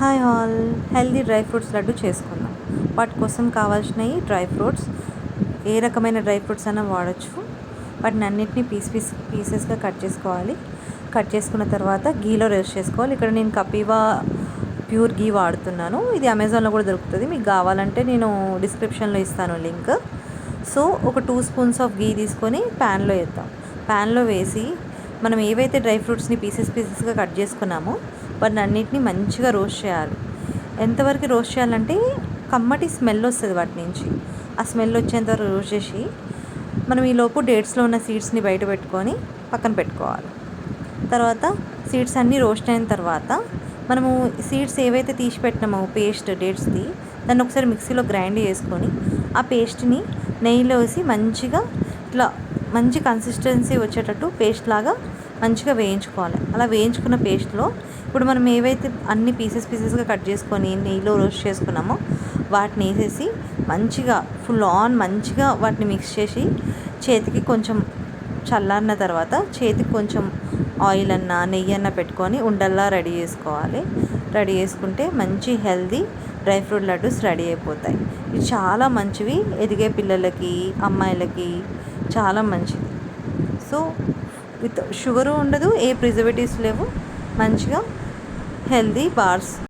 Hi all, healthy dry fruits laddu చేసుకుందాం. వాటి కోసం కావాల్సినవి డ్రై ఫ్రూట్స్, ఏ రకమైన డ్రై ఫ్రూట్స్ అయినా వాడచ్చు. వాటిని అన్నిటినీ పీసెస్గా కట్ చేసుకోవాలి. కట్ చేసుకున్న తర్వాత గీలో రోస్ట్ చేసుకోవాలి. ఇక్కడ నేను కపీవా ప్యూర్ గీ వాడుతున్నాను. ఇది అమెజాన్లో కూడా దొరుకుతుంది. మీకు కావాలంటే నేను డిస్క్రిప్షన్లో ఇస్తాను లింక్. సో ఒక 2 స్పూన్స్ ఆఫ్ గీ తీసుకొని ప్యాన్లో వేద్దాం. ప్యాన్లో వేసి మనం ఏవైతే డ్రై ఫ్రూట్స్ని పీసెస్గా కట్ చేసుకున్నామో వాటిని అన్నిటినీ మంచిగా రోస్ట్ చేయాలి. ఎంతవరకు రోస్ట్ చేయాలంటే కమ్మటి స్మెల్ వస్తుంది వాటి నుంచి. ఆ స్మెల్ వచ్చేంతవరకు రోస్ట్ చేసి మనం ఈలోపు డేట్స్లో ఉన్న సీడ్స్ని బయట పెట్టుకొని పక్కన పెట్టుకోవాలి. తర్వాత సీడ్స్ అన్నీ రోస్ట్ అయిన తర్వాత మనము సీడ్స్ ఏవైతే తీసి పెట్టినామో పేస్ట్ డేట్స్ది, దాన్ని ఒకసారి మిక్సీలో గ్రైండ్ చేసుకొని ఆ పేస్ట్ని నెయ్యిలో వేసి మంచిగా ఇట్లా మంచి కన్సిస్టెన్సీ వచ్చేటట్టు పేస్ట్ లాగా మంచిగా వేయించుకోవాలి. అలా వేయించుకున్న పేస్ట్లో ఇప్పుడు మనం ఏవైతే అన్ని పీసెస్గా కట్ చేసుకొని నెయ్యిలో రోస్ట్ చేసుకున్నామో వాటిని వేసేసి మంచిగా మంచిగా వాటిని మిక్స్ చేసి చేతికి కొంచెం చల్లారిన తర్వాత చేతికి కొంచెం ఆయిల్ అన్నా నెయ్యి అన్నా పెట్టుకొని ఉండల్లా రెడీ చేసుకోవాలి. రెడీ చేసుకుంటే మంచి healthy dry fruit laddoos ready అయిపోతాయి. ఇవి చాలా మంచివి, ఎదిగే పిల్లలకి, అమ్మాయిలకి చాలా మంచిది. సో విత్ షుగరు ఉండదు, ఏ ప్రిజర్వేటివ్స్ లేవు, మంచిగా హెల్దీ బార్స్.